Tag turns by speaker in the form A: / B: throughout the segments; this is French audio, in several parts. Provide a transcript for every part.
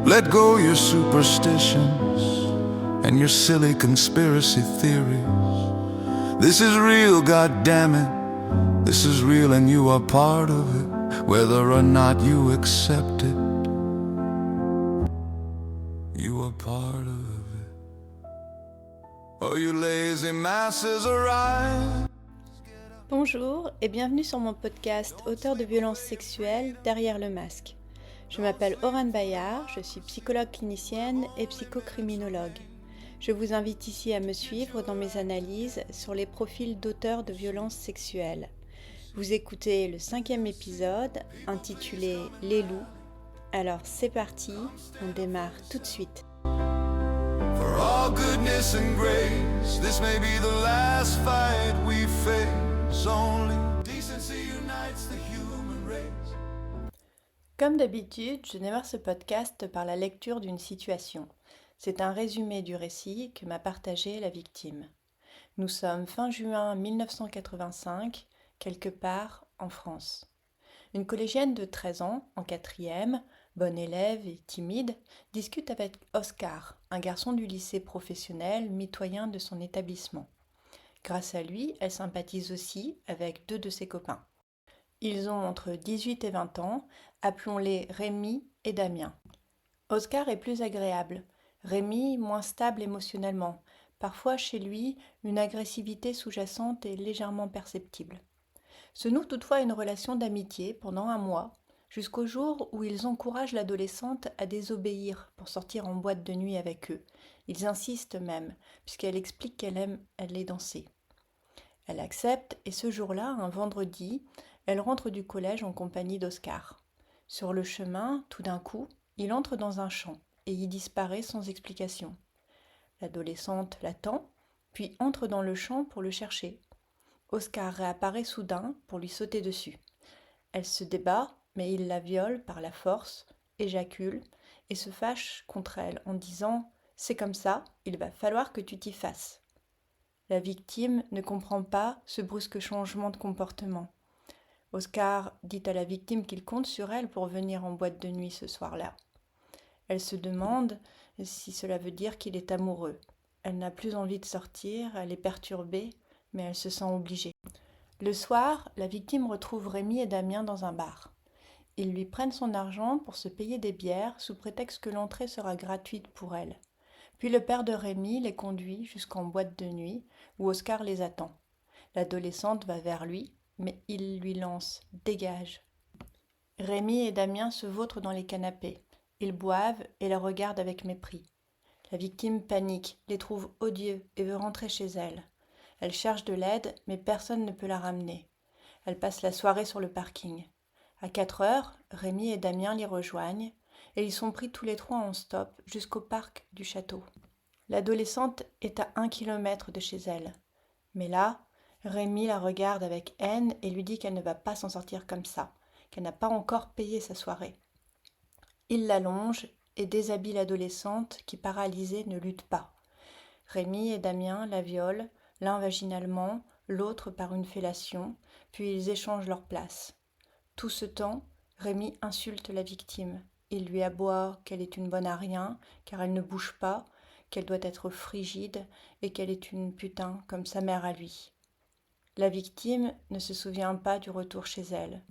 A: Let go your superstitions and your silly conspiracy theories. This is real, goddammit. This is real and you are part of it, whether or not you accept it. You are part of it. Oh, you lazy masses arrive.
B: Bonjour et bienvenue sur mon podcast Auteur de violences sexuelles derrière le masque. Je m'appelle Aurane Bayard, je suis psychologue clinicienne et psychocriminologue. Je vous invite ici à me suivre dans mes analyses sur les profils d'auteurs de violences sexuelles. Vous écoutez le 5e épisode intitulé Les loups. Alors c'est parti, on démarre tout de suite.
A: For all goodness and grace, this may be the last fight we face. Only decency unites the human race.
B: Comme d'habitude, je démarre ce podcast par la lecture d'une situation. C'est un résumé du récit que m'a partagé la victime. Nous sommes fin juin 1985, quelque part en France. Une collégienne de 13 ans, en 4e, bonne élève et timide, discute avec Oscar, un garçon du lycée professionnel mitoyen de son établissement. Grâce à lui, elle sympathise aussi avec 2 de ses copains. Ils ont entre 18 et 20 ans, appelons-les Rémi et Damien. Oscar est plus agréable, Rémi moins stable émotionnellement. Parfois chez lui, une agressivité sous-jacente est légèrement perceptible. Se noue toutefois une relation d'amitié pendant un mois, jusqu'au jour où ils encouragent l'adolescente à désobéir pour sortir en boîte de nuit avec eux. Ils insistent même, puisqu'elle explique qu'elle aime aller danser. Elle accepte et ce jour-là, un vendredi, elle rentre du collège en compagnie d'Oscar. Sur le chemin, tout d'un coup, il entre dans un champ et y disparaît sans explication. L'adolescente l'attend, puis entre dans le champ pour le chercher. Oscar réapparaît soudain pour lui sauter dessus. Elle se débat, mais il la viole par la force, éjacule et se fâche contre elle en disant « C'est comme ça, il va falloir que tu t'y fasses ». La victime ne comprend pas ce brusque changement de comportement. Oscar dit à la victime qu'il compte sur elle pour venir en boîte de nuit ce soir-là. Elle se demande si cela veut dire qu'il est amoureux. Elle n'a plus envie de sortir, elle est perturbée, mais elle se sent obligée. Le soir, la victime retrouve Rémi et Damien dans un bar. Ils lui prennent son argent pour se payer des bières sous prétexte que l'entrée sera gratuite pour elle. Puis le père de Rémi les conduit jusqu'en boîte de nuit où Oscar les attend. L'adolescente va vers lui, mais il lui lance « Dégage !». Rémi et Damien se vautrent dans les canapés. Ils boivent et la regardent avec mépris. La victime panique, les trouve odieux et veut rentrer chez elle. Elle cherche de l'aide, mais personne ne peut la ramener. Elle passe la soirée sur le parking. À 4 heures, Rémi et Damien l'y rejoignent et ils sont pris tous les trois en stop jusqu'au parc du château. L'adolescente est à 1 kilomètre de chez elle. Mais là, Rémi la regarde avec haine et lui dit qu'elle ne va pas s'en sortir comme ça, qu'elle n'a pas encore payé sa soirée. Il l'allonge et déshabille l'adolescente qui, paralysée, ne lutte pas. Rémi et Damien la violent, l'un vaginalement, l'autre par une fellation, puis ils échangent leurs places. Tout ce temps, Rémi insulte la victime. Il lui aboie qu'elle est une bonne à rien, car elle ne bouge pas, qu'elle doit être frigide et qu'elle est une putain comme sa mère à lui. La victime ne se souvient pas du retour chez elle,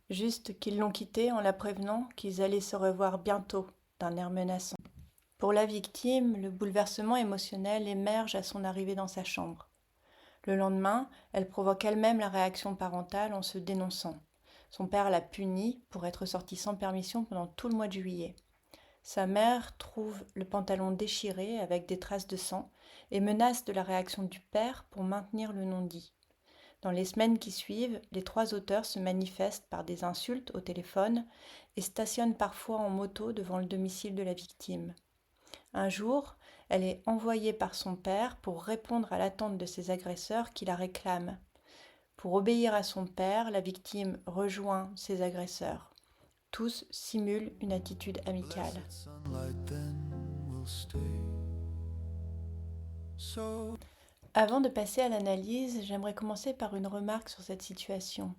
B: juste qu'ils l'ont quittée en la prévenant qu'ils allaient se revoir bientôt, d'un air menaçant. Pour la victime, le bouleversement émotionnel émerge à son arrivée dans sa chambre. Le lendemain, elle provoque elle-même la réaction parentale en se dénonçant. Son père l'a punie pour être sortie sans permission pendant tout le mois de juillet. Sa mère trouve le pantalon déchiré avec des traces de sang et menace de la réaction du père pour maintenir le non-dit. Dans les semaines qui suivent, les 3 auteurs se manifestent par des insultes au téléphone et stationnent parfois en moto devant le domicile de la victime. Un jour, elle est envoyée par son père pour répondre à l'attente de ses agresseurs qui la réclament. Pour obéir à son père, la victime rejoint ses agresseurs. Tous simulent une attitude amicale. Avant de passer à l'analyse, j'aimerais commencer par une remarque sur cette situation.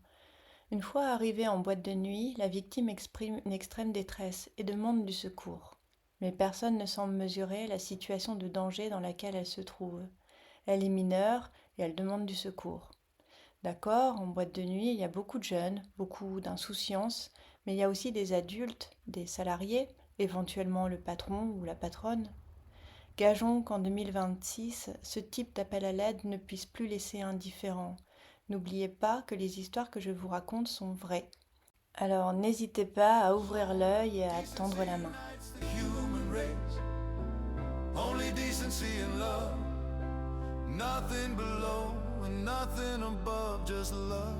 B: Une fois arrivée en boîte de nuit, la victime exprime une extrême détresse et demande du secours. mais personne ne semble mesurer la situation de danger dans laquelle elle se trouve. Elle est mineure et elle demande du secours. D'accord, en boîte de nuit, il y a beaucoup de jeunes, beaucoup d'insouciance, mais il y a aussi des adultes, des salariés, éventuellement le patron ou la patronne. Gageons qu'en 2026, ce type d'appel à l'aide ne puisse plus laisser indifférent. N'oubliez pas que les histoires que je vous raconte sont vraies. Alors n'hésitez pas à ouvrir l'œil et à tendre la main.
A: The human race, only decency and love, nothing below and nothing above, just love.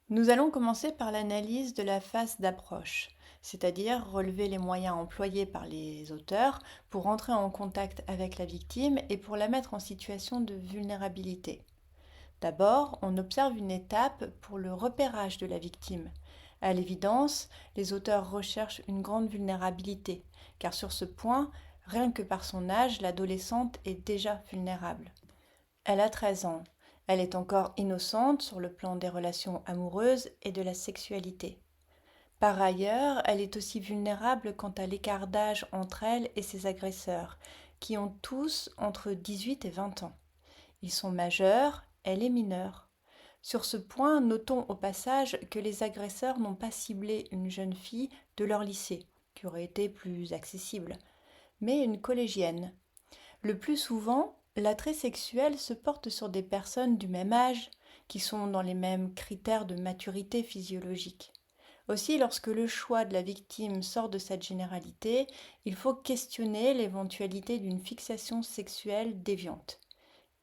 B: Nous allons commencer par l'analyse de la phase d'approche, c'est-à-dire relever les moyens employés par les auteurs pour entrer en contact avec la victime et pour la mettre en situation de vulnérabilité. D'abord, on observe une étape pour le repérage de la victime. À l'évidence, les auteurs recherchent une grande vulnérabilité, car sur ce point, rien que par son âge, l'adolescente est déjà vulnérable. Elle a 13 ans. Elle est encore innocente sur le plan des relations amoureuses et de la sexualité. Par ailleurs, elle est aussi vulnérable quant à l'écart d'âge entre elle et ses agresseurs, qui ont tous entre 18 et 20 ans. Ils sont majeurs, elle est mineure. Sur ce point, notons au passage que les agresseurs n'ont pas ciblé une jeune fille de leur lycée, qui aurait été plus accessible, mais une collégienne. Le plus souvent, l'attrait sexuel se porte sur des personnes du même âge, qui sont dans les mêmes critères de maturité physiologique. Aussi, lorsque le choix de la victime sort de cette généralité, il faut questionner l'éventualité d'une fixation sexuelle déviante.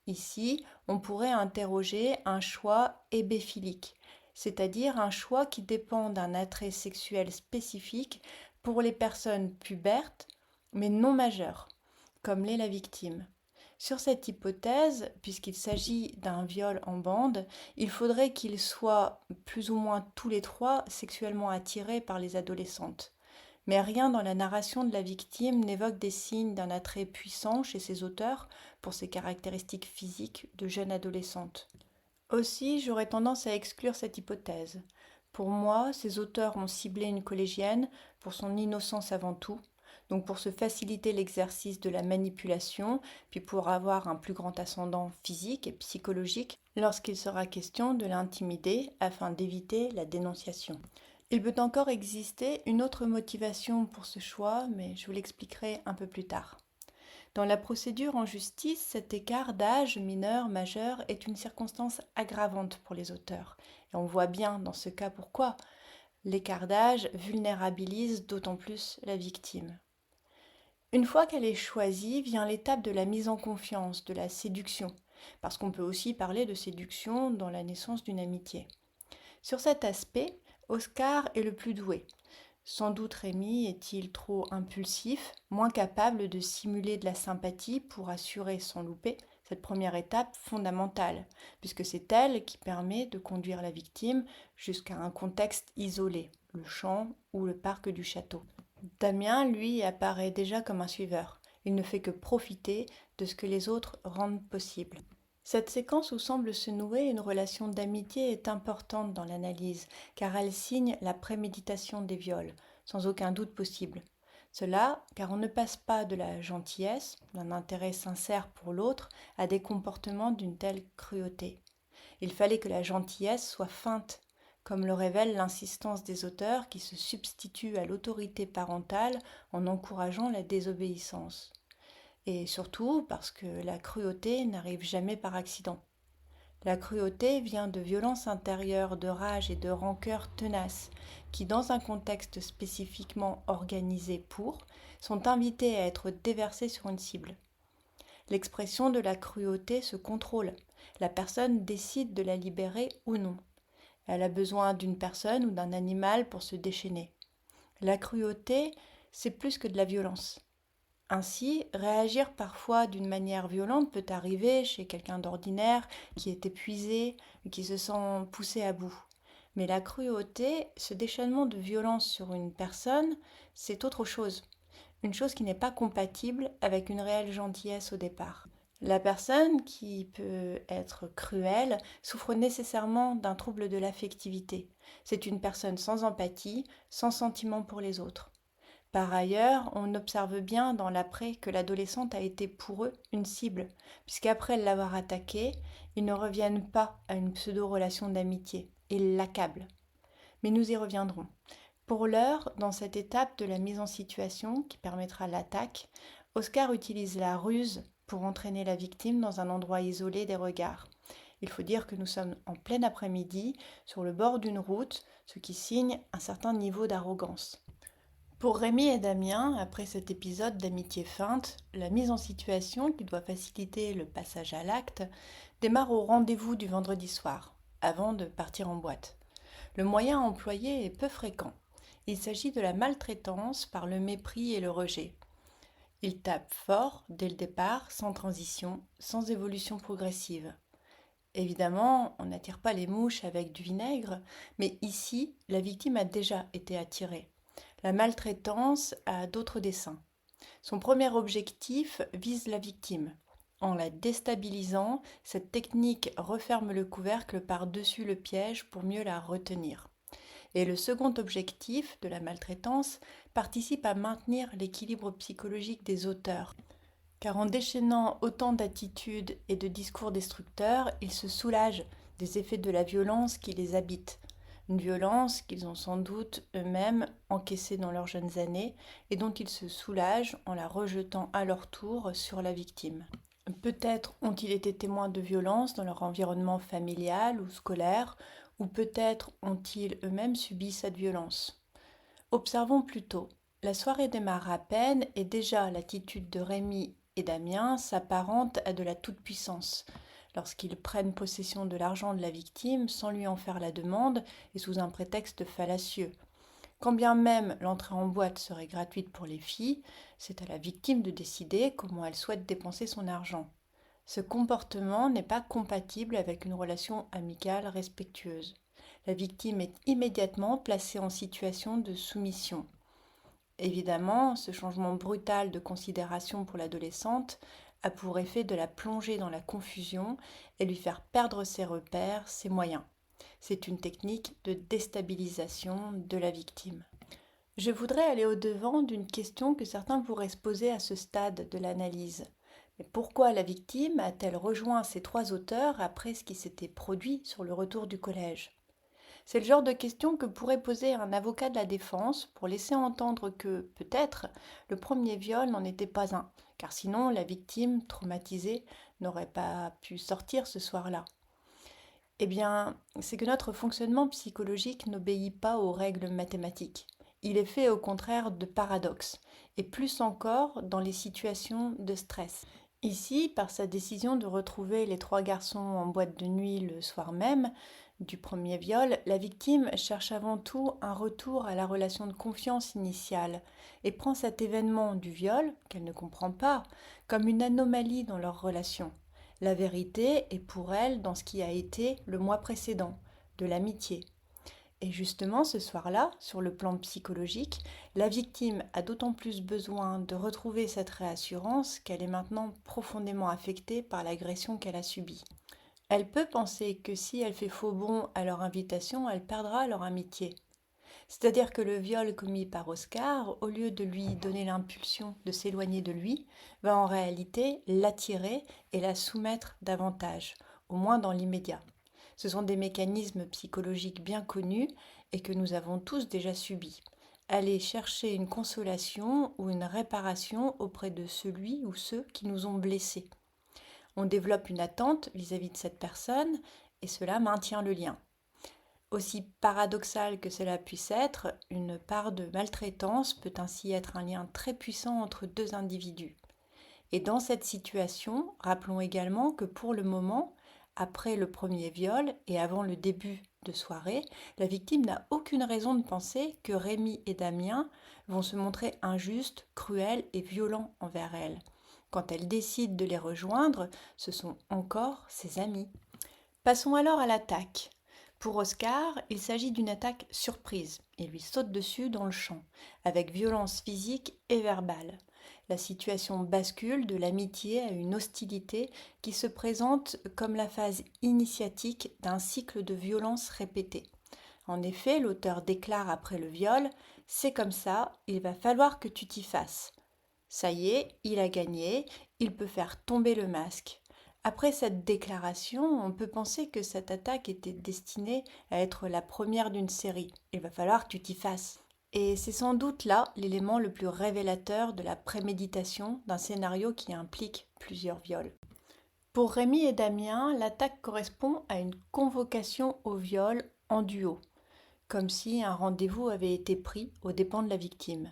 B: Ici, on pourrait interroger un choix hébéphilique, c'est-à-dire un choix qui dépend d'un attrait sexuel spécifique pour les personnes pubertes, mais non majeures, comme l'est la victime. Sur cette hypothèse, puisqu'il s'agit d'un viol en bande, il faudrait qu'ils soient plus ou moins tous les trois sexuellement attirés par les adolescentes. Mais rien dans la narration de la victime n'évoque des signes d'un attrait puissant chez ses auteurs pour ses caractéristiques physiques de jeune adolescente. Aussi, j'aurais tendance à exclure cette hypothèse. Pour moi, ces auteurs ont ciblé une collégienne pour son innocence avant tout, donc pour se faciliter l'exercice de la manipulation, puis pour avoir un plus grand ascendant physique et psychologique lorsqu'il sera question de l'intimider afin d'éviter la dénonciation. Il peut encore exister une autre motivation pour ce choix, mais je vous l'expliquerai un peu plus tard. Dans la procédure en justice, cet écart d'âge mineur-majeur est une circonstance aggravante pour les auteurs. Et on voit bien dans ce cas pourquoi. L'écart d'âge vulnérabilise d'autant plus la victime. Une fois qu'elle est choisie, vient l'étape de la mise en confiance, de la séduction, parce qu'on peut aussi parler de séduction dans la naissance d'une amitié. Sur cet aspect, Oscar est le plus doué. Sans doute Rémi est-il trop impulsif, moins capable de simuler de la sympathie pour assurer sans louper cette première étape fondamentale, puisque c'est elle qui permet de conduire la victime jusqu'à un contexte isolé, le champ ou le parc du château. Damien, lui, apparaît déjà comme un suiveur. Il ne fait que profiter de ce que les autres rendent possible. Cette séquence où semble se nouer une relation d'amitié est importante dans l'analyse, car elle signe la préméditation des viols, sans aucun doute possible. Cela, car on ne passe pas de la gentillesse, d'un intérêt sincère pour l'autre, à des comportements d'une telle cruauté. Il fallait que la gentillesse soit feinte, comme le révèle l'insistance des auteurs qui se substituent à l'autorité parentale en encourageant la désobéissance. Et surtout parce que la cruauté n'arrive jamais par accident. La cruauté vient de violences intérieures, de rage et de rancœur tenaces, qui, dans un contexte spécifiquement organisé sont invitées à être déversées sur une cible. L'expression de la cruauté se contrôle. La personne décide de la libérer ou non. Elle a besoin d'une personne ou d'un animal pour se déchaîner. La cruauté, c'est plus que de la violence. Ainsi, réagir parfois d'une manière violente peut arriver chez quelqu'un d'ordinaire qui est épuisé, qui se sent poussé à bout. Mais la cruauté, ce déchaînement de violence sur une personne, c'est autre chose. Une chose qui n'est pas compatible avec une réelle gentillesse au départ. La personne qui peut être cruelle souffre nécessairement d'un trouble de l'affectivité. C'est une personne sans empathie, sans sentiment pour les autres. Par ailleurs, on observe bien dans l'après que l'adolescente a été pour eux une cible, puisqu'après l'avoir attaquée, ils ne reviennent pas à une pseudo-relation d'amitié, ils l'accablent. Mais nous y reviendrons. Pour l'heure, dans cette étape de la mise en situation qui permettra l'attaque, Oscar utilise la ruse pour entraîner la victime dans un endroit isolé des regards. Il faut dire que nous sommes en plein après-midi, sur le bord d'une route, ce qui signe un certain niveau d'arrogance. Pour Rémi et Damien, après cet épisode d'amitié feinte, la mise en situation qui doit faciliter le passage à l'acte démarre au rendez-vous du vendredi soir, avant de partir en boîte. Le moyen employé est peu fréquent. Il s'agit de la maltraitance par le mépris et le rejet. Il tape fort dès le départ, sans transition, sans évolution progressive. Évidemment, on n'attire pas les mouches avec du vinaigre, mais ici, la victime a déjà été attirée. La maltraitance a d'autres desseins. Son premier objectif vise la victime. En la déstabilisant, cette technique referme le couvercle par-dessus le piège pour mieux la retenir. Et le second objectif de la maltraitance participe à maintenir l'équilibre psychologique des auteurs. Car en déchaînant autant d'attitudes et de discours destructeurs, ils se soulagent des effets de la violence qui les habite. Une violence qu'ils ont sans doute eux-mêmes encaissée dans leurs jeunes années et dont ils se soulagent en la rejetant à leur tour sur la victime. Peut-être ont-ils été témoins de violences dans leur environnement familial ou scolaire, ou peut-être ont-ils eux-mêmes subi cette violence. Observons plutôt. La soirée démarre à peine et déjà l'attitude de Rémi et Damien s'apparente à de la toute-puissance. Lorsqu'ils prennent possession de l'argent de la victime sans lui en faire la demande et sous un prétexte fallacieux. Quand bien même l'entrée en boîte serait gratuite pour les filles, c'est à la victime de décider comment elle souhaite dépenser son argent. Ce comportement n'est pas compatible avec une relation amicale respectueuse. La victime est immédiatement placée en situation de soumission. Évidemment, ce changement brutal de considération pour l'adolescente a pour effet de la plonger dans la confusion et lui faire perdre ses repères, ses moyens. C'est une technique de déstabilisation de la victime. Je voudrais aller au-devant d'une question que certains pourraient se poser à ce stade de l'analyse. Mais pourquoi la victime a-t-elle rejoint ces trois auteurs après ce qui s'était produit sur le retour du collège ? C'est le genre de question que pourrait poser un avocat de la défense pour laisser entendre que, peut-être, le premier viol n'en était pas un, car sinon la victime, traumatisée, n'aurait pas pu sortir ce soir-là. Eh bien, c'est que notre fonctionnement psychologique n'obéit pas aux règles mathématiques. Il est fait au contraire de paradoxes, et plus encore dans les situations de stress. Ici, par sa décision de retrouver les trois garçons en boîte de nuit le soir même du premier viol, la victime cherche avant tout un retour à la relation de confiance initiale et prend cet événement du viol, qu'elle ne comprend pas, comme une anomalie dans leur relation. La vérité est pour elle dans ce qui a été le mois précédent, de l'amitié. Et justement, ce soir-là, sur le plan psychologique, la victime a d'autant plus besoin de retrouver cette réassurance qu'elle est maintenant profondément affectée par l'agression qu'elle a subie. Elle peut penser que si elle fait faux bond à leur invitation, elle perdra leur amitié. C'est-à-dire que le viol commis par Oscar, au lieu de lui donner l'impulsion de s'éloigner de lui, va en réalité l'attirer et la soumettre davantage, au moins dans l'immédiat. Ce sont des mécanismes psychologiques bien connus et que nous avons tous déjà subis. Aller chercher une consolation ou une réparation auprès de celui ou ceux qui nous ont blessés. On développe une attente vis-à-vis de cette personne et cela maintient le lien. Aussi paradoxal que cela puisse être, une part de maltraitance peut ainsi être un lien très puissant entre deux individus. Et dans cette situation, rappelons également que pour le moment, après le premier viol et avant le début de soirée, la victime n'a aucune raison de penser que Rémi et Damien vont se montrer injustes, cruels et violents envers elle. Quand elle décide de les rejoindre, ce sont encore ses amis. Passons alors à l'attaque. Pour Oscar, il s'agit d'une attaque surprise. Il lui saute dessus dans le champ, avec violence physique et verbale. La situation bascule de l'amitié à une hostilité qui se présente comme la phase initiatique d'un cycle de violence répétée. En effet, l'auteur déclare après le viol C'est comme ça, il va falloir que tu t'y fasses. Ça y est, il a gagné, il peut faire tomber le masque. Après cette déclaration, on peut penser que cette attaque était destinée à être la première d'une série. Il va falloir que tu t'y fasses. Et c'est sans doute là l'élément le plus révélateur de la préméditation d'un scénario qui implique plusieurs viols. Pour Rémi et Damien, l'attaque correspond à une convocation au viol en duo, comme si un rendez-vous avait été pris aux dépens de la victime.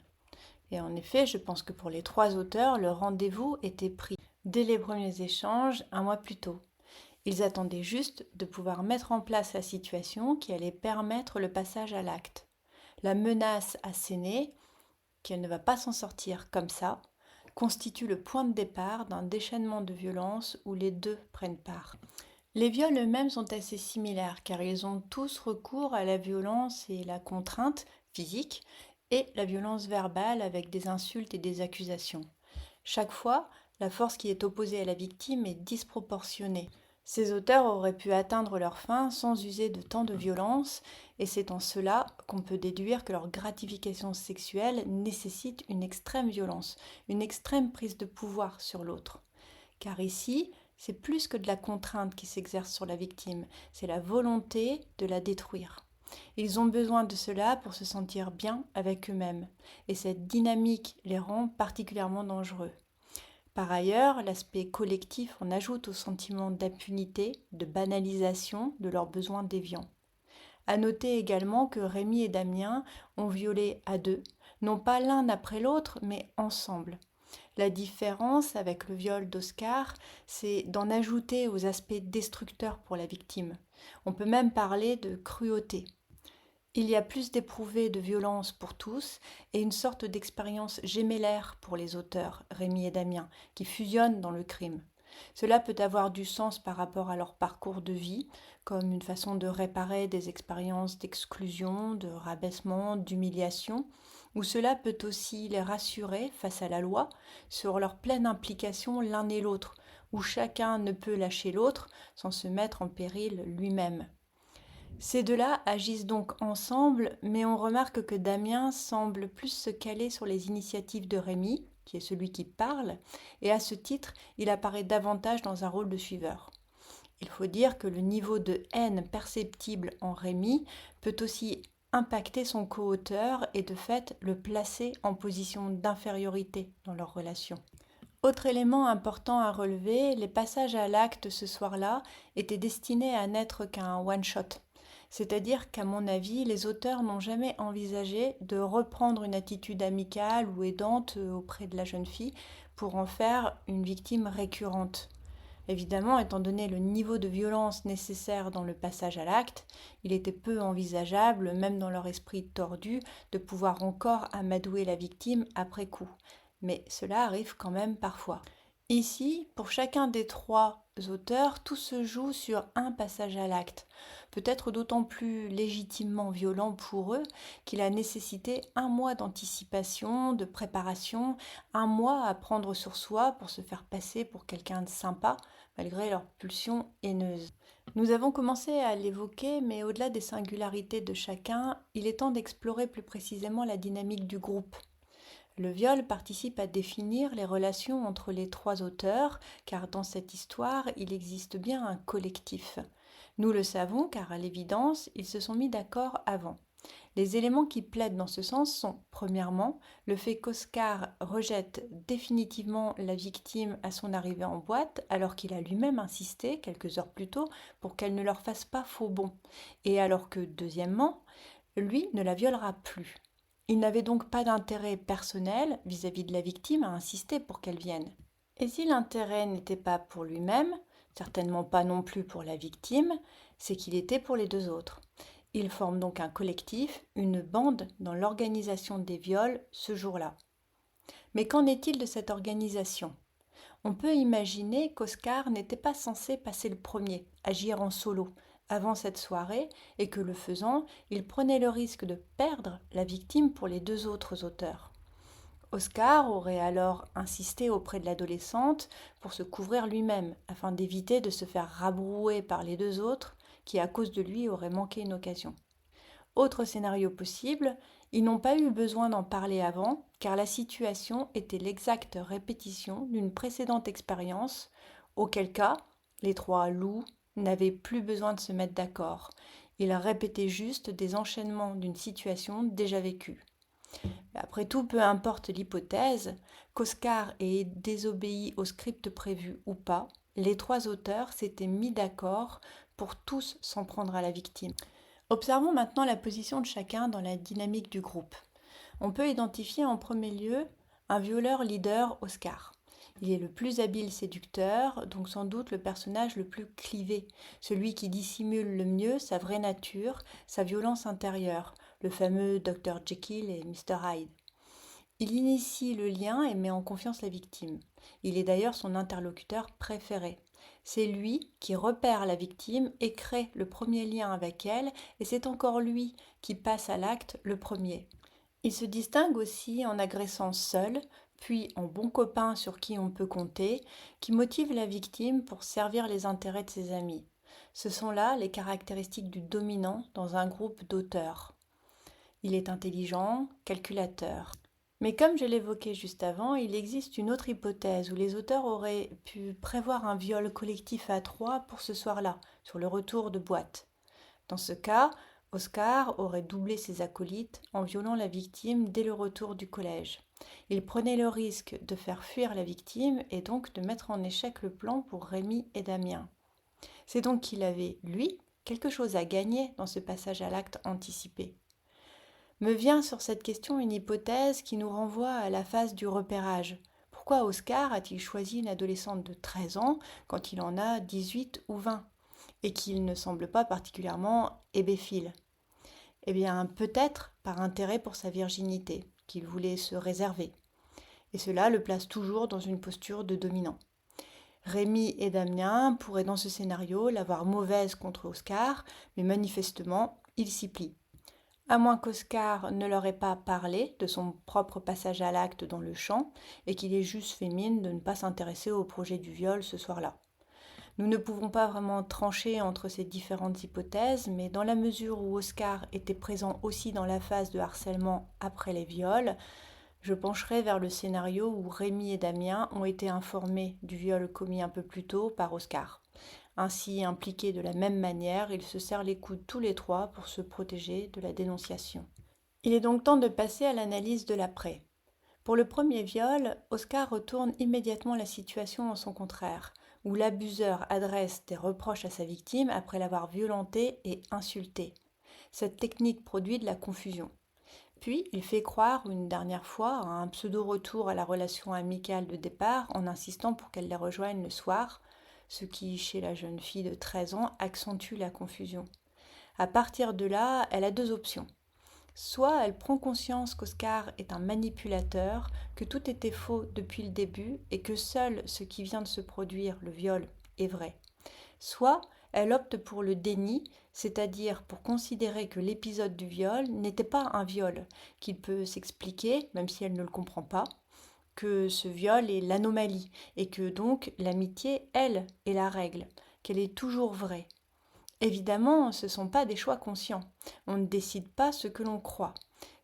B: Et en effet, je pense que pour les trois auteurs, le rendez-vous était pris dès les premiers échanges, un mois plus tôt. Ils attendaient juste de pouvoir mettre en place la situation qui allait permettre le passage à l'acte. La menace assénée, qu'elle ne va pas s'en sortir comme ça, constitue le point de départ d'un déchaînement de violence où les deux prennent part. Les viols eux-mêmes sont assez similaires car ils ont tous recours à la violence et la contrainte physique et la violence verbale avec des insultes et des accusations. Chaque fois, la force qui est opposée à la victime est disproportionnée. Ces auteurs auraient pu atteindre leur fin sans user de tant de violence, et c'est en cela qu'on peut déduire que leur gratification sexuelle nécessite une extrême violence, une extrême prise de pouvoir sur l'autre. Car ici, c'est plus que de la contrainte qui s'exerce sur la victime, c'est la volonté de la détruire. Ils ont besoin de cela pour se sentir bien avec eux-mêmes, et cette dynamique les rend particulièrement dangereux. Par ailleurs, l'aspect collectif en ajoute au sentiment d'impunité, de banalisation de leurs besoins déviants. À noter également que Rémi et Damien ont violé à deux, non pas l'un après l'autre, mais ensemble. La différence avec le viol d'Oscar, c'est d'en ajouter aux aspects destructeurs pour la victime. On peut même parler de cruauté. Il y a plus d'éprouvés de violence pour tous et une sorte d'expérience gémellaire pour les auteurs, Rémi et Damien, qui fusionnent dans le crime. Cela peut avoir du sens par rapport à leur parcours de vie, comme une façon de réparer des expériences d'exclusion, de rabaissement, d'humiliation, ou cela peut aussi les rassurer face à la loi sur leur pleine implication l'un et l'autre, où chacun ne peut lâcher l'autre sans se mettre en péril lui-même. Ces deux-là agissent donc ensemble, mais on remarque que Damien semble plus se caler sur les initiatives de Rémi, qui est celui qui parle, et à ce titre, il apparaît davantage dans un rôle de suiveur. Il faut dire que le niveau de haine perceptible en Rémi peut aussi impacter son co-auteur et de fait le placer en position d'infériorité dans leur relation. Autre élément important à relever, les passages à l'acte ce soir-là étaient destinés à n'être qu'un one-shot. C'est-à-dire qu'à mon avis, les auteurs n'ont jamais envisagé de reprendre une attitude amicale ou aidante auprès de la jeune fille pour en faire une victime récurrente. Évidemment, étant donné le niveau de violence nécessaire dans le passage à l'acte, il était peu envisageable, même dans leur esprit tordu, de pouvoir encore amadouer la victime après coup. Mais cela arrive quand même parfois. Ici, pour chacun des trois auteurs, tout se joue sur un passage à l'acte, peut-être d'autant plus légitimement violent pour eux qu'il a nécessité un mois d'anticipation, de préparation, un mois à prendre sur soi pour se faire passer pour quelqu'un de sympa, malgré leurs pulsions haineuses. Nous avons commencé à l'évoquer, mais au-delà des singularités de chacun, il est temps d'explorer plus précisément la dynamique du groupe. Le viol participe à définir les relations entre les trois auteurs, car dans cette histoire, il existe bien un collectif. Nous le savons, car à l'évidence, ils se sont mis d'accord avant. Les éléments qui plaident dans ce sens sont, premièrement, le fait qu'Oscar rejette définitivement la victime à son arrivée en boîte, alors qu'il a lui-même insisté, quelques heures plus tôt, pour qu'elle ne leur fasse pas faux bond, et alors que, deuxièmement, lui ne la violera plus. Il n'avait donc pas d'intérêt personnel vis-à-vis de la victime à insister pour qu'elle vienne. Et si l'intérêt n'était pas pour lui-même, certainement pas non plus pour la victime, c'est qu'il était pour les deux autres. Ils forment donc un collectif, une bande dans l'organisation des viols ce jour-là. Mais qu'en est-il de cette organisation ? On peut imaginer qu'Oscar n'était pas censé passer le premier, agir en solo, avant cette soirée, et que le faisant, il prenait le risque de perdre la victime pour les deux autres auteurs. Oscar aurait alors insisté auprès de l'adolescente pour se couvrir lui-même, afin d'éviter de se faire rabrouer par les deux autres, qui à cause de lui auraient manqué une occasion. Autre scénario possible, Ils n'ont pas eu besoin d'en parler avant, car la situation était l'exacte répétition d'une précédente expérience, auquel cas les trois loups n'avaient plus besoin de se mettre d'accord. Ils répétaient juste des enchaînements d'une situation déjà vécue. Après tout, peu importe l'hypothèse, qu'Oscar ait désobéi au script prévu ou pas, les trois auteurs s'étaient mis d'accord pour tous s'en prendre à la victime. Observons maintenant la position de chacun dans la dynamique du groupe. On peut identifier en premier lieu un violeur leader, Oscar. Il est le plus habile séducteur, donc sans doute le personnage le plus clivé, celui qui dissimule le mieux sa vraie nature, sa violence intérieure, le fameux Dr Jekyll et Mr Hyde. Il initie le lien et met en confiance la victime. Il est d'ailleurs son interlocuteur préféré. C'est lui qui repère la victime et crée le premier lien avec elle, et c'est encore lui qui passe à l'acte le premier. Il se distingue aussi en agressant seul, puis en bon copain sur qui on peut compter, qui motive la victime pour servir les intérêts de ses amis. Ce sont là les caractéristiques du dominant dans un groupe d'auteurs. Il est intelligent, calculateur. Mais comme je l'évoquais juste avant, il existe une autre hypothèse où les auteurs auraient pu prévoir un viol collectif à trois pour ce soir-là, sur le retour de boîte. Dans ce cas, Oscar aurait doublé ses acolytes en violant la victime dès le retour du collège. Il prenait le risque de faire fuir la victime et donc de mettre en échec le plan pour Rémi et Damien. C'est donc qu'il avait, lui, quelque chose à gagner dans ce passage à l'acte anticipé. Me vient sur cette question une hypothèse qui nous renvoie à la phase du repérage. Pourquoi Oscar a-t-il choisi une adolescente de 13 ans quand il en a 18 ou 20 et qu'il ne semble pas particulièrement hébéphile? Eh bien, peut-être par intérêt pour sa virginité, qu'il voulait se réserver. Et cela le place toujours dans une posture de dominant. Rémi et Damien pourraient dans ce scénario l'avoir mauvaise contre Oscar, mais manifestement, il s'y plie. À moins qu'Oscar ne leur ait pas parlé de son propre passage à l'acte dans le champ et qu'il ait juste fait mine de ne pas s'intéresser au projet du viol ce soir-là. Nous ne pouvons pas vraiment trancher entre ces différentes hypothèses, mais dans la mesure où Oscar était présent aussi dans la phase de harcèlement après les viols, je pencherai vers le scénario où Rémi et Damien ont été informés du viol commis un peu plus tôt par Oscar. Ainsi impliqués de la même manière, ils se serrent les coudes tous les trois pour se protéger de la dénonciation. Il est donc temps de passer à l'analyse de l'après. Pour le premier viol, Oscar retourne immédiatement la situation en son contraire, où l'abuseur adresse des reproches à sa victime après l'avoir violentée et insultée. Cette technique produit de la confusion. Puis, il fait croire une dernière fois à un pseudo-retour à la relation amicale de départ en insistant pour qu'elle les rejoigne le soir, ce qui, chez la jeune fille de 13 ans, accentue la confusion. À partir de là, elle a deux options. Soit elle prend conscience qu'Oscar est un manipulateur, que tout était faux depuis le début et que seul ce qui vient de se produire, le viol, est vrai. Soit elle opte pour le déni, c'est-à-dire pour considérer que l'épisode du viol n'était pas un viol, qu'il peut s'expliquer, même si elle ne le comprend pas, que ce viol est l'anomalie et que donc l'amitié, elle, est la règle, qu'elle est toujours vraie. Évidemment, ce ne sont pas des choix conscients. On ne décide pas ce que l'on croit.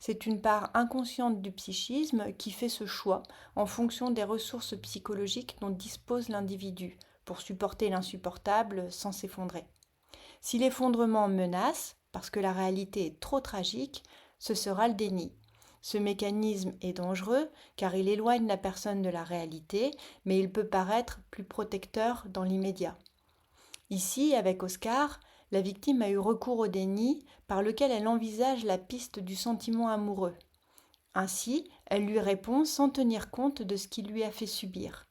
B: C'est une part inconsciente du psychisme qui fait ce choix en fonction des ressources psychologiques dont dispose l'individu pour supporter l'insupportable sans s'effondrer. Si l'effondrement menace, parce que la réalité est trop tragique, ce sera le déni. Ce mécanisme est dangereux car il éloigne la personne de la réalité, mais il peut paraître plus protecteur dans l'immédiat. Ici, avec Oscar, la victime a eu recours au déni par lequel elle envisage la piste du sentiment amoureux. Ainsi, elle lui répond sans tenir compte de ce qu'il lui a fait subir.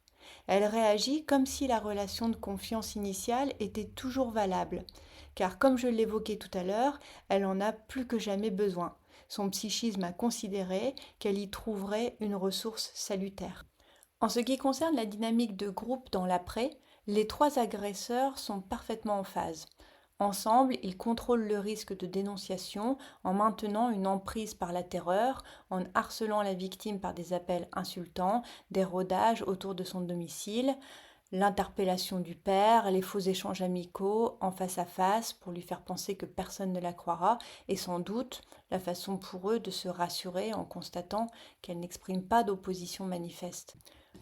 B: Elle réagit comme si la relation de confiance initiale était toujours valable, car comme je l'évoquais tout à l'heure, elle en a plus que jamais besoin. Son psychisme a considéré qu'elle y trouverait une ressource salutaire. En ce qui concerne la dynamique de groupe dans l'après, les trois agresseurs sont parfaitement en phase. Ensemble, ils contrôlent le risque de dénonciation en maintenant une emprise par la terreur, en harcelant la victime par des appels insultants, des rodages autour de son domicile. L'interpellation du père, les faux échanges amicaux en face à face pour lui faire penser que personne ne la croira, et sans doute la façon pour eux de se rassurer en constatant qu'elle n'exprime pas d'opposition manifeste.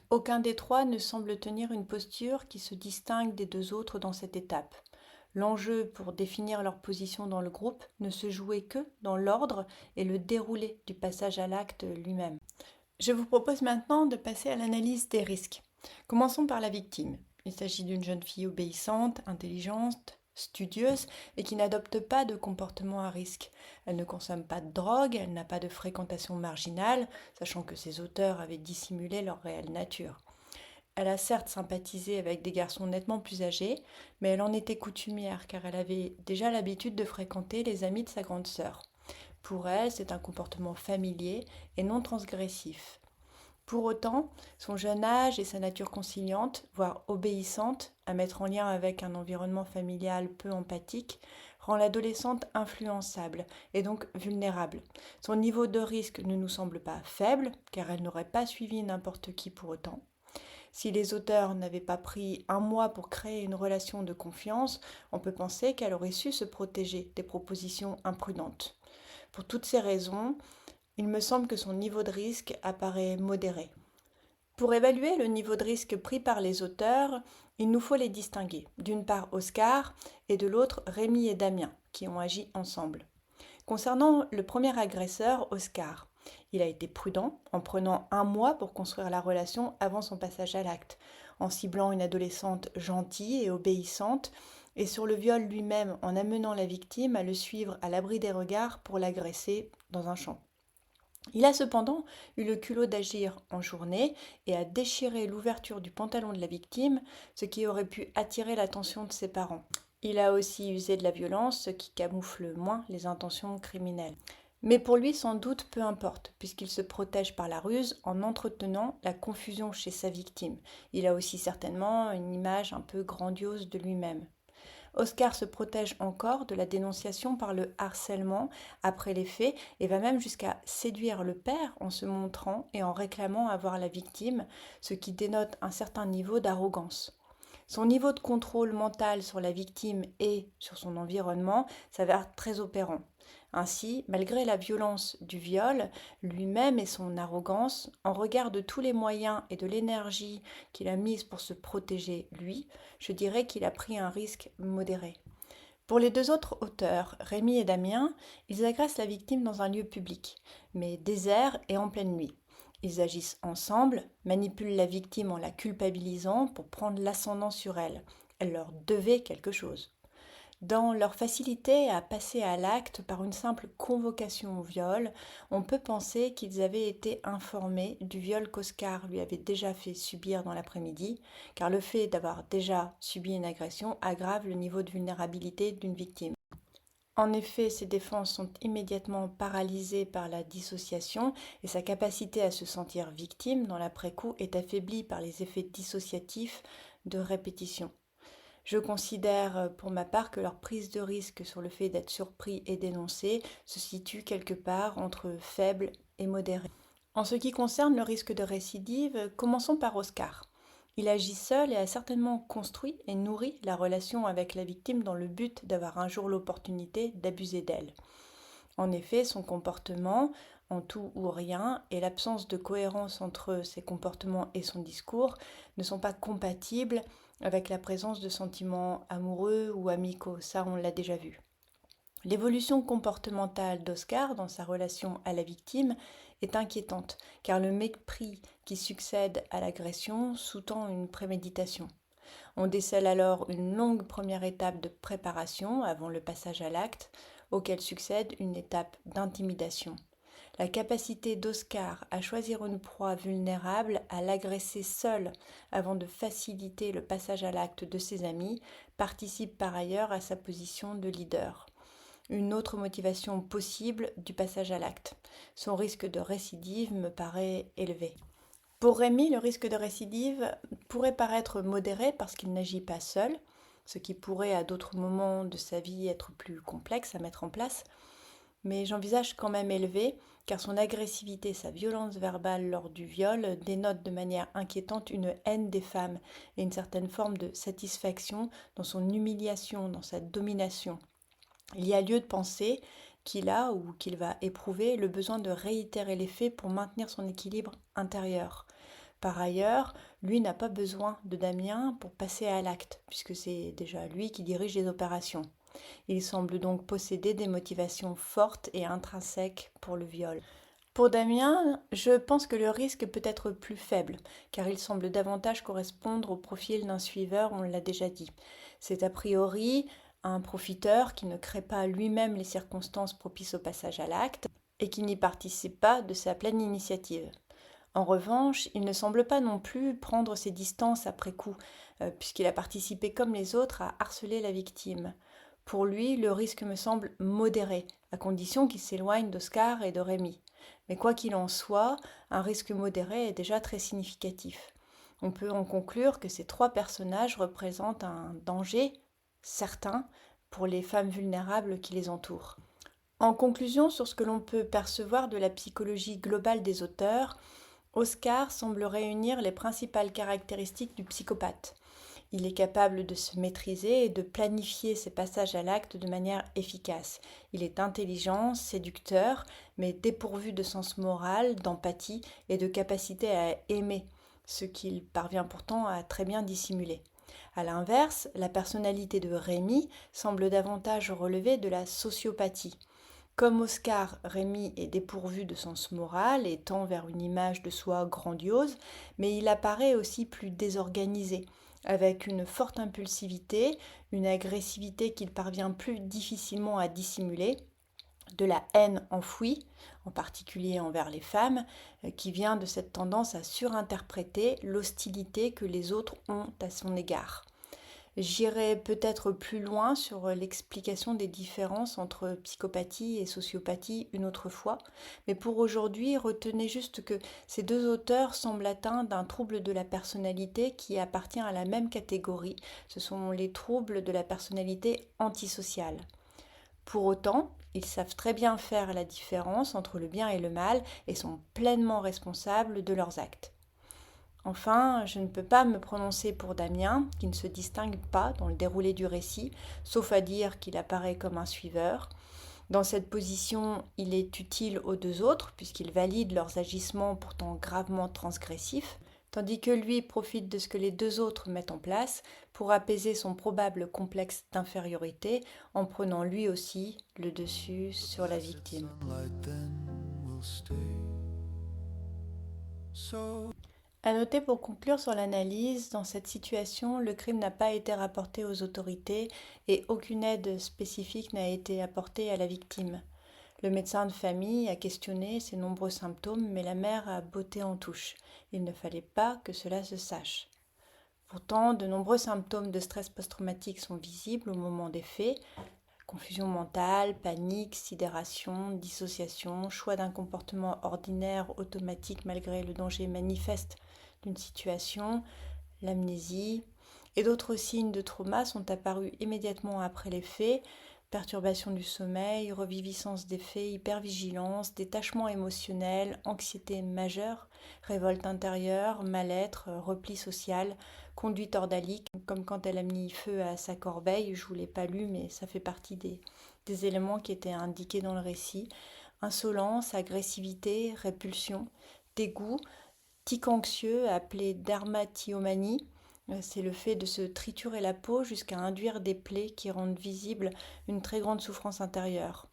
B: Aucun des trois ne semble tenir une posture qui se distingue des deux autres dans cette étape. L'enjeu pour définir leur position dans le groupe ne se jouait que dans l'ordre et le déroulé du passage à l'acte lui-même. Je vous propose maintenant de passer à l'analyse des risques. Commençons par la victime. Il s'agit d'une jeune fille obéissante, intelligente, studieuse et qui n'adopte pas de comportement à risque. Elle ne consomme pas de drogue, elle n'a pas de fréquentation marginale, sachant que ses auteurs avaient dissimulé leur réelle nature. Elle a certes sympathisé avec des garçons nettement plus âgés, mais elle en était coutumière car elle avait déjà l'habitude de fréquenter les amis de sa grande sœur. Pour elle, c'est un comportement familier et non transgressif. Pour autant, son jeune âge et sa nature conciliante, voire obéissante, à mettre en lien avec un environnement familial peu empathique, rend l'adolescente influençable et donc vulnérable. Son niveau de risque ne nous semble pas faible, car elle n'aurait pas suivi n'importe qui pour autant. Si les auteurs n'avaient pas pris un mois pour créer une relation de confiance, on peut penser qu'elle aurait su se protéger des propositions imprudentes. Pour toutes ces raisons, il me semble que son niveau de risque apparaît modéré. Pour évaluer le niveau de risque pris par les auteurs, il nous faut les distinguer. D'une part Oscar et de l'autre Rémi et Damien, qui ont agi ensemble. Concernant le premier agresseur, Oscar, il a été prudent en prenant un mois pour construire la relation avant son passage à l'acte, en ciblant une adolescente gentille et obéissante, et sur le viol lui-même en amenant la victime à le suivre à l'abri des regards pour l'agresser dans un champ. Il a cependant eu le culot d'agir en journée et a déchiré l'ouverture du pantalon de la victime, ce qui aurait pu attirer l'attention de ses parents. Il a aussi usé de la violence, ce qui camoufle moins les intentions criminelles. Mais pour lui, sans doute, peu importe, puisqu'il se protège par la ruse en entretenant la confusion chez sa victime. Il a aussi certainement une image un peu grandiose de lui-même. Oscar se protège encore de la dénonciation par le harcèlement après les faits et va même jusqu'à séduire le père en se montrant et en réclamant avoir la victime, ce qui dénote un certain niveau d'arrogance. Son niveau de contrôle mental sur la victime et sur son environnement s'avère très opérant. Ainsi, malgré la violence du viol, lui-même et son arrogance, en regard de tous les moyens et de l'énergie qu'il a mise pour se protéger lui, je dirais qu'il a pris un risque modéré. Pour les deux autres auteurs, Rémi et Damien, ils agressent la victime dans un lieu public, mais désert et en pleine nuit. Ils agissent ensemble, manipulent la victime en la culpabilisant pour prendre l'ascendant sur elle. Elle leur devait quelque chose. Dans leur facilité à passer à l'acte par une simple convocation au viol, on peut penser qu'ils avaient été informés du viol qu'Oscar lui avait déjà fait subir dans l'après-midi, car le fait d'avoir déjà subi une agression aggrave le niveau de vulnérabilité d'une victime. En effet, ses défenses sont immédiatement paralysées par la dissociation et sa capacité à se sentir victime dans l'après-coup est affaiblie par les effets dissociatifs de répétition. Je considère pour ma part que leur prise de risque sur le fait d'être surpris et dénoncé se situe quelque part entre faible et modéré. En ce qui concerne le risque de récidive, commençons par Oscar. Il agit seul et a certainement construit et nourri la relation avec la victime dans le but d'avoir un jour l'opportunité d'abuser d'elle. En effet, son comportement, en tout ou rien, et l'absence de cohérence entre ses comportements et son discours ne sont pas compatibles avec la présence de sentiments amoureux ou amicaux, ça on l'a déjà vu. L'évolution comportementale d'Oscar dans sa relation à la victime est inquiétante, car le mépris qui succède à l'agression sous-tend une préméditation. On décèle alors une longue première étape de préparation avant le passage à l'acte, auquel succède une étape d'intimidation. La capacité d'Oscar à choisir une proie vulnérable, à l'agresser seul avant de faciliter le passage à l'acte de ses amis, participe par ailleurs à sa position de leader. Une autre motivation possible du passage à l'acte. Son risque de récidive me paraît élevé. Pour Rémi, le risque de récidive pourrait paraître modéré parce qu'il n'agit pas seul, ce qui pourrait à d'autres moments de sa vie être plus complexe à mettre en place, mais j'envisage quand même élevé car son agressivité et sa violence verbale lors du viol dénotent de manière inquiétante une haine des femmes et une certaine forme de satisfaction dans son humiliation, dans sa domination. Il y a lieu de penser qu'il a ou qu'il va éprouver le besoin de réitérer les faits pour maintenir son équilibre intérieur. Par ailleurs, lui n'a pas besoin de Damien pour passer à l'acte, puisque c'est déjà lui qui dirige les opérations. Il semble donc posséder des motivations fortes et intrinsèques pour le viol. Pour Damien, je pense que le risque peut être plus faible, car il semble davantage correspondre au profil d'un suiveur, on l'a déjà dit. C'est a priori un profiteur qui ne crée pas lui-même les circonstances propices au passage à l'acte et qui n'y participe pas de sa pleine initiative. En revanche, il ne semble pas non plus prendre ses distances après coup, puisqu'il a participé comme les autres à harceler la victime. Pour lui, le risque me semble modéré, à condition qu'il s'éloigne d'Oscar et de Rémi. Mais quoi qu'il en soit, un risque modéré est déjà très significatif. On peut en conclure que ces trois personnages représentent un danger certain pour les femmes vulnérables qui les entourent. En conclusion, sur ce que l'on peut percevoir de la psychologie globale des auteurs, Oscar semble réunir les principales caractéristiques du psychopathe. Il est capable de se maîtriser et de planifier ses passages à l'acte de manière efficace. Il est intelligent, séducteur, mais dépourvu de sens moral, d'empathie et de capacité à aimer, ce qu'il parvient pourtant à très bien dissimuler. A l'inverse, la personnalité de Rémi semble davantage relever de la sociopathie. Comme Oscar, Rémi est dépourvu de sens moral et tend vers une image de soi grandiose, mais il apparaît aussi plus désorganisé, avec une forte impulsivité, une agressivité qu'il parvient plus difficilement à dissimuler, de la haine enfouie, en particulier envers les femmes, qui vient de cette tendance à surinterpréter l'hostilité que les autres ont à son égard. J'irai peut-être plus loin sur l'explication des différences entre psychopathie et sociopathie une autre fois, mais pour aujourd'hui, retenez juste que ces deux auteurs semblent atteints d'un trouble de la personnalité qui appartient à la même catégorie. Ce sont les troubles de la personnalité antisociale. Pour autant, ils savent très bien faire la différence entre le bien et le mal et sont pleinement responsables de leurs actes. Enfin, je ne peux pas me prononcer pour Damien, qui ne se distingue pas dans le déroulé du récit, sauf à dire qu'il apparaît comme un suiveur. Dans cette position, il est utile aux deux autres, puisqu'il valide leurs agissements pourtant gravement transgressifs, tandis que lui profite de ce que les deux autres mettent en place pour apaiser son probable complexe d'infériorité, en prenant lui aussi le dessus sur la victime. À noter pour conclure sur l'analyse, dans cette situation, le crime n'a pas été rapporté aux autorités et aucune aide spécifique n'a été apportée à la victime. Le médecin de famille a questionné ses nombreux symptômes, mais la mère a botté en touche. Il ne fallait pas que cela se sache. Pourtant, de nombreux symptômes de stress post-traumatique sont visibles au moment des faits. Confusion mentale, panique, sidération, dissociation, choix d'un comportement ordinaire automatique malgré le danger manifeste d'une situation, l'amnésie et d'autres signes de trauma sont apparus immédiatement après les faits, perturbation du sommeil, reviviscence des faits, hypervigilance, détachement émotionnel, anxiété majeure, révolte intérieure, mal-être, repli social, conduite ordalique, comme quand elle a mis feu à sa corbeille, je ne vous l'ai pas lu mais ça fait partie des éléments qui étaient indiqués dans le récit, insolence, agressivité, répulsion, dégoût, tic anxieux appelé dermatillomanie, c'est le fait de se triturer la peau jusqu'à induire des plaies qui rendent visible une très grande souffrance intérieure.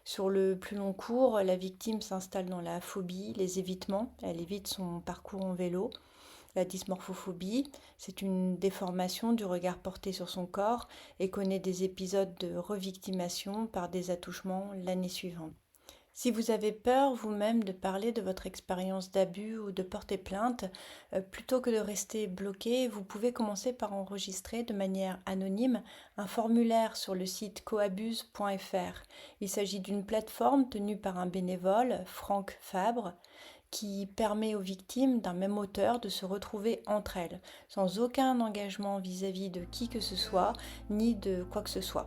B: Sur le plus long cours, la victime s'installe dans la phobie, les évitements, elle évite son parcours en vélo. La dysmorphophobie, c'est une déformation du regard porté sur son corps et connaît des épisodes de revictimation par des attouchements l'année suivante. Si vous avez peur vous-même de parler de votre expérience d'abus ou de porter plainte, plutôt que de rester bloqué, vous pouvez commencer par enregistrer de manière anonyme un formulaire sur le site coabuse.fr. Il s'agit d'une plateforme tenue par un bénévole, Franck Fabre, qui permet aux victimes d'un même auteur de se retrouver entre elles, sans aucun engagement vis-à-vis de qui que ce soit, ni de quoi que ce soit.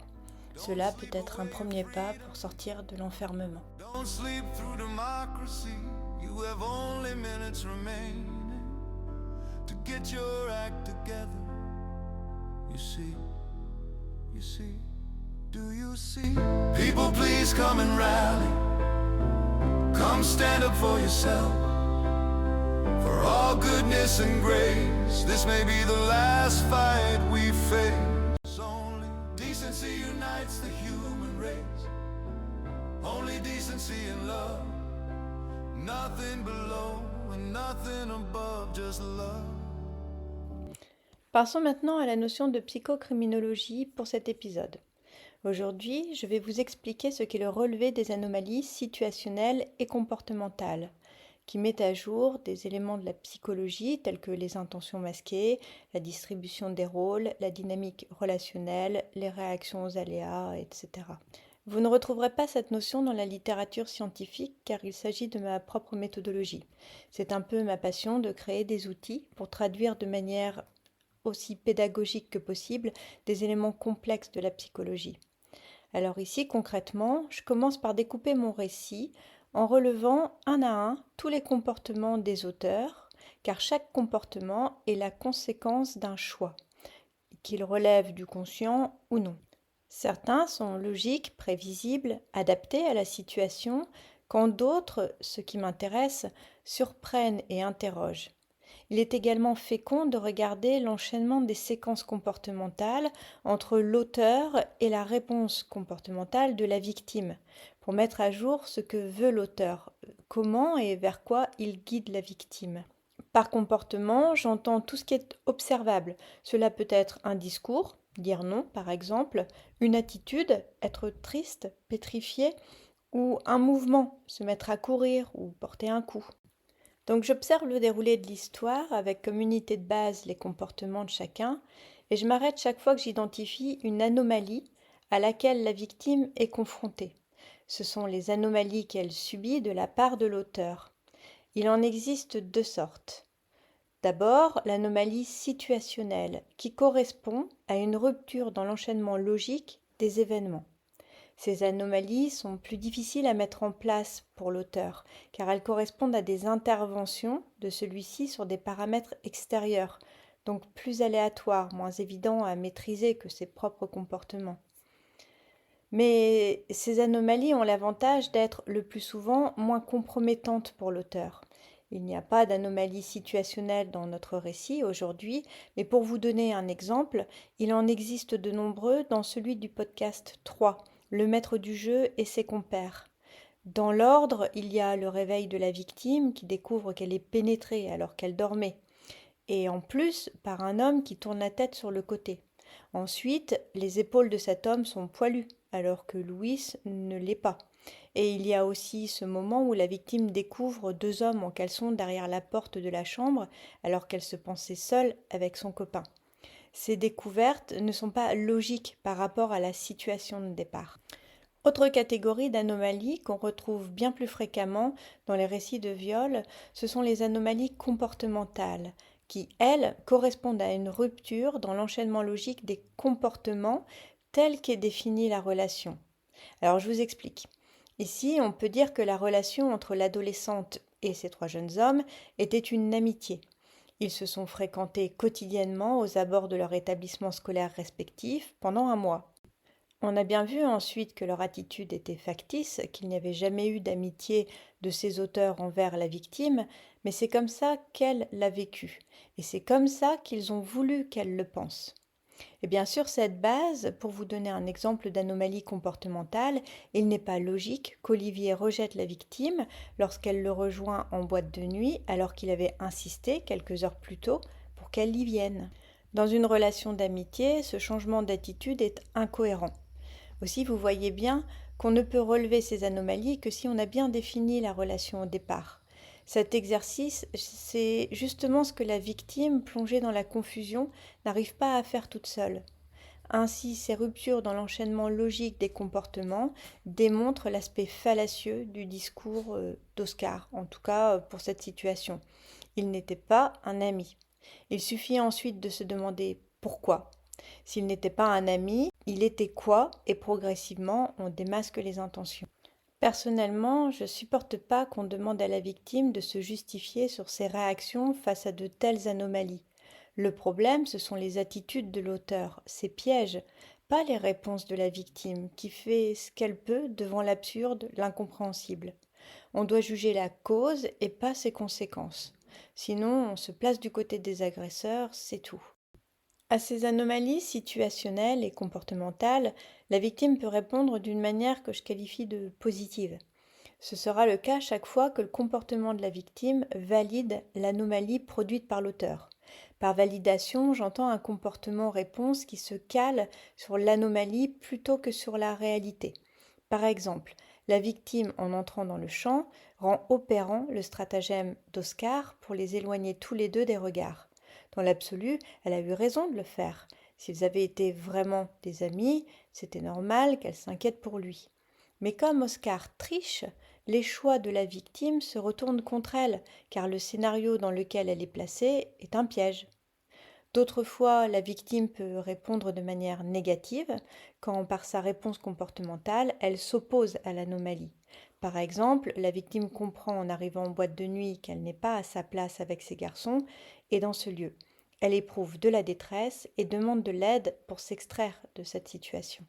B: Cela peut être un premier pas pour sortir de l'enfermement.
A: Don't sleep through democracy. You have only minutes remaining to get your act together. You see, do you see? People, please come and rally. Come stand up for yourself. For all goodness and grace, this may be the last fight we face. Only decency unites the human race. Only decency and love. Nothing below and nothing above, just love.
B: Passons maintenant à la notion de psychocriminologie pour cet épisode. Aujourd'hui, je vais vous expliquer ce qu'est le relevé des anomalies situationnelles et comportementales, qui met à jour des éléments de la psychologie tels que les intentions masquées, la distribution des rôles, la dynamique relationnelle, les réactions aux aléas, etc. Vous ne retrouverez pas cette notion dans la littérature scientifique car il s'agit de ma propre méthodologie. C'est un peu ma passion de créer des outils pour traduire de manière aussi pédagogique que possible des éléments complexes de la psychologie. Alors ici, concrètement, je commence par découper mon récit en relevant un à un tous les comportements des auteurs, car chaque comportement est la conséquence d'un choix, qu'il relève du conscient ou non. Certains sont logiques, prévisibles, adaptés à la situation, quand d'autres, ce qui m'intéresse, surprennent et interrogent. Il est également fécond de regarder l'enchaînement des séquences comportementales entre l'auteur et la réponse comportementale de la victime, pour mettre à jour ce que veut l'auteur, comment et vers quoi il guide la victime. Par comportement, j'entends tout ce qui est observable. Cela peut être un discours, dire non par exemple, une attitude, être triste, pétrifié, ou un mouvement, se mettre à courir ou porter un coup. Donc j'observe le déroulé de l'histoire avec comme unité de base les comportements de chacun et je m'arrête chaque fois que j'identifie une anomalie à laquelle la victime est confrontée. Ce sont les anomalies qu'elle subit de la part de l'auteur. Il en existe deux sortes. D'abord, l'anomalie situationnelle qui correspond à une rupture dans l'enchaînement logique des événements. Ces anomalies sont plus difficiles à mettre en place pour l'auteur, car elles correspondent à des interventions de celui-ci sur des paramètres extérieurs, donc plus aléatoires, moins évidents à maîtriser que ses propres comportements. Mais ces anomalies ont l'avantage d'être le plus souvent moins compromettantes pour l'auteur. Il n'y a pas d'anomalie situationnelle dans notre récit aujourd'hui, mais pour vous donner un exemple, il en existe de nombreux dans celui du podcast 3. Le maître du jeu et ses compères. Dans l'ordre, il y a le réveil de la victime qui découvre qu'elle est pénétrée alors qu'elle dormait, et en plus par un homme qui tourne la tête sur le côté. Ensuite, les épaules de cet homme sont poilues alors que Louis ne l'est pas. Et il y a aussi ce moment où la victime découvre deux hommes en caleçon derrière la porte de la chambre alors qu'elle se pensait seule avec son copain. Ces découvertes ne sont pas logiques par rapport à la situation de départ. Autre catégorie d'anomalies qu'on retrouve bien plus fréquemment dans les récits de viol, ce sont les anomalies comportementales, qui, elles, correspondent à une rupture dans l'enchaînement logique des comportements tels qu'est définie la relation. Alors je vous explique. Ici, on peut dire que la relation entre l'adolescente et ces trois jeunes hommes était une amitié. Ils se sont fréquentés quotidiennement aux abords de leur établissement scolaire respectif pendant un mois. On a bien vu ensuite que leur attitude était factice, qu'il n'y avait jamais eu d'amitié de ces auteurs envers la victime, mais c'est comme ça qu'elle l'a vécu, et c'est comme ça qu'ils ont voulu qu'elle le pense. Et bien sûr, cette base, pour vous donner un exemple d'anomalie comportementale, il n'est pas logique qu'Olivier rejette la victime lorsqu'elle le rejoint en boîte de nuit alors qu'il avait insisté quelques heures plus tôt pour qu'elle y vienne. Dans une relation d'amitié, ce changement d'attitude est incohérent. Aussi, vous voyez bien qu'on ne peut relever ces anomalies que si on a bien défini la relation au départ. Cet exercice, c'est justement ce que la victime, plongée dans la confusion, n'arrive pas à faire toute seule. Ainsi, ces ruptures dans l'enchaînement logique des comportements démontrent l'aspect fallacieux du discours d'Oscar, en tout cas pour cette situation. Il n'était pas un ami. Il suffit ensuite de se demander pourquoi. S'il n'était pas un ami, il était quoi et progressivement on démasque les intentions. Personnellement, je supporte pas qu'on demande à la victime de se justifier sur ses réactions face à de telles anomalies. Le problème, ce sont les attitudes de l'auteur, ses pièges, pas les réponses de la victime, qui fait ce qu'elle peut devant l'absurde, l'incompréhensible. On doit juger la cause et pas ses conséquences. Sinon, on se place du côté des agresseurs, c'est tout. À ces anomalies situationnelles et comportementales, la victime peut répondre d'une manière que je qualifie de positive. Ce sera le cas chaque fois que le comportement de la victime valide l'anomalie produite par l'auteur. Par validation, j'entends un comportement-réponse qui se cale sur l'anomalie plutôt que sur la réalité. Par exemple, la victime, en entrant dans le champ, rend opérant le stratagème d'Oscar pour les éloigner tous les deux des regards. Dans l'absolu, elle a eu raison de le faire. S'ils avaient été vraiment des amis, c'était normal qu'elle s'inquiète pour lui. Mais comme Oscar triche, les choix de la victime se retournent contre elle, car le scénario dans lequel elle est placée est un piège. D'autres fois, la victime peut répondre de manière négative, quand par sa réponse comportementale, elle s'oppose à l'anomalie. Par exemple, la victime comprend en arrivant en boîte de nuit qu'elle n'est pas à sa place avec ses garçons et dans ce lieu. Elle éprouve de la détresse et demande de l'aide pour s'extraire de cette situation.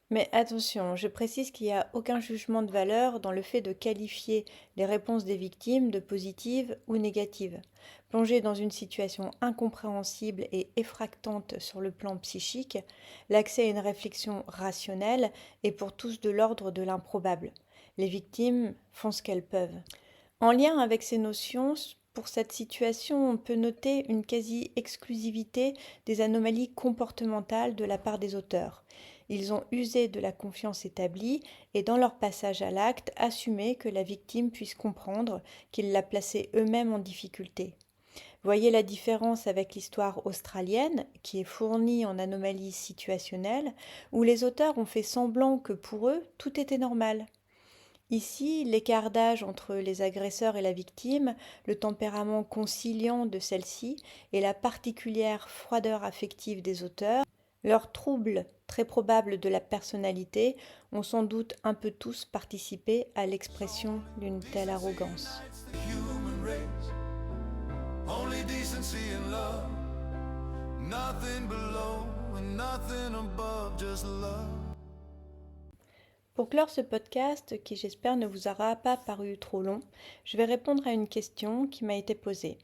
B: Mais attention, je précise qu'il n'y a aucun jugement de valeur dans le fait de qualifier les réponses des victimes de positives ou négatives. Plongée dans une situation incompréhensible et effractante sur le plan psychique, l'accès à une réflexion rationnelle est pour tous de l'ordre de l'improbable. Les victimes font ce qu'elles peuvent. En lien avec ces notions, pour cette situation, on peut noter une quasi-exclusivité des anomalies comportementales de la part des auteurs. Ils ont usé de la confiance établie et dans leur passage à l'acte assumé que la victime puisse comprendre qu'ils la plaçaient eux-mêmes en difficulté. Voyez la différence avec l'histoire australienne, qui est fournie en anomalies situationnelles, où les auteurs ont fait semblant que pour eux, tout était normal. Ici, l'écart d'âge entre les agresseurs et la victime, le tempérament conciliant de celle-ci et la particulière froideur affective des auteurs, leurs troubles très probables de la personnalité ont sans doute un peu tous participé à l'expression d'une telle arrogance. Pour clore ce podcast, qui j'espère ne vous aura pas paru trop long, je vais répondre à une question qui m'a été posée.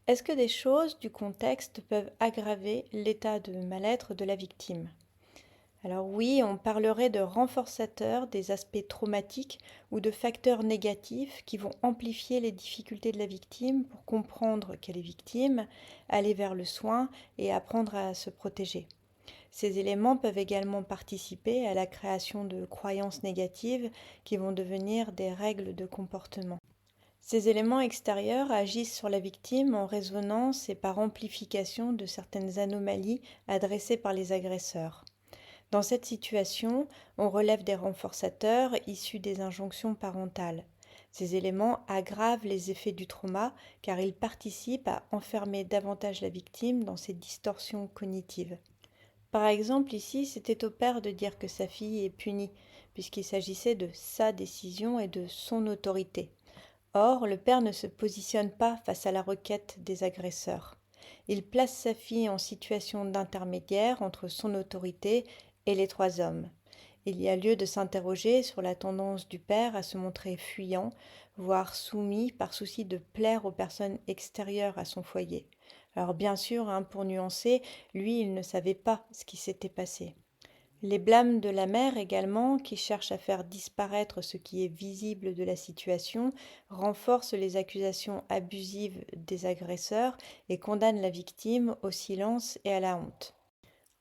B: Est-ce que des choses du contexte peuvent aggraver l'état de mal-être de la victime ? Alors oui, on parlerait de renforçateurs des aspects traumatiques ou de facteurs négatifs qui vont amplifier les difficultés de la victime pour comprendre qu'elle est victime, aller vers le soin et apprendre à se protéger. Ces éléments peuvent également participer à la création de croyances négatives qui vont devenir des règles de comportement. Ces éléments extérieurs agissent sur la victime en résonance et par amplification de certaines anomalies adressées par les agresseurs. Dans cette situation, on relève des renforçateurs issus des injonctions parentales. Ces éléments aggravent les effets du trauma car ils participent à enfermer davantage la victime dans ses distorsions cognitives. Par exemple, ici, c'était au père de dire que sa fille est punie, puisqu'il s'agissait de sa décision et de son autorité. Or, le père ne se positionne pas face à la requête des agresseurs. Il place sa fille en situation d'intermédiaire entre son autorité et les trois hommes. Il y a lieu de s'interroger sur la tendance du père à se montrer fuyant, voire soumis par souci de plaire aux personnes extérieures à son foyer. Alors bien sûr, pour nuancer, lui, il ne savait pas ce qui s'était passé. Les blâmes de la mère également, qui cherche à faire disparaître ce qui est visible de la situation, renforcent les accusations abusives des agresseurs et condamnent la victime au silence et à la honte.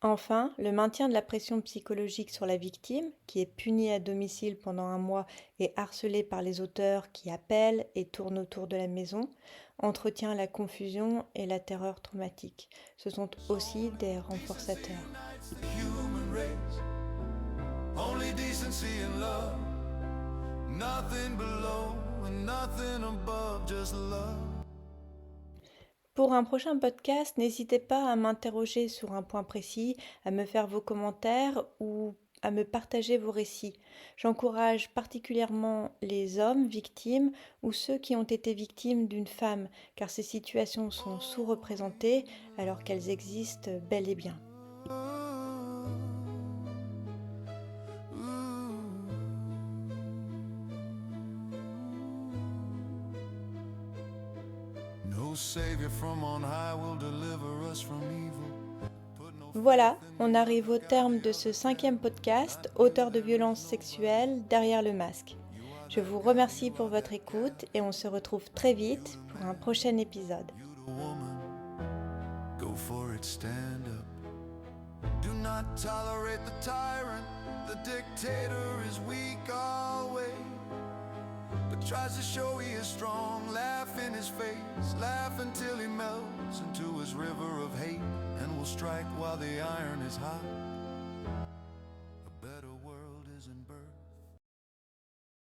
B: Enfin, le maintien de la pression psychologique sur la victime, qui est punie à domicile pendant un mois et harcelée par les auteurs qui appellent et tournent autour de la maison, entretient la confusion et la terreur traumatique. Ce sont aussi des renforçateurs. Pour un prochain podcast, n'hésitez pas à m'interroger sur un point précis, à me faire vos commentaires ou à me partager vos récits. J'encourage particulièrement les hommes victimes ou ceux qui ont été victimes d'une femme, car ces situations sont sous-représentées alors qu'elles existent bel et bien.
A: No savior from on high will deliver us from evil. Put no
B: Voilà, on arrive au terme de ce 5e podcast, auteur de violences sexuelles derrière le masque. Je vous remercie pour votre écoute et on se retrouve très vite pour un prochain épisode.
A: you the woman. Go for it, stand up. Do not tolerate the tyrant. The dictator is weak always, but tries to show he is strong. Laugh in his face, laugh until he melts into his river of hate, and will strike while the iron is hot.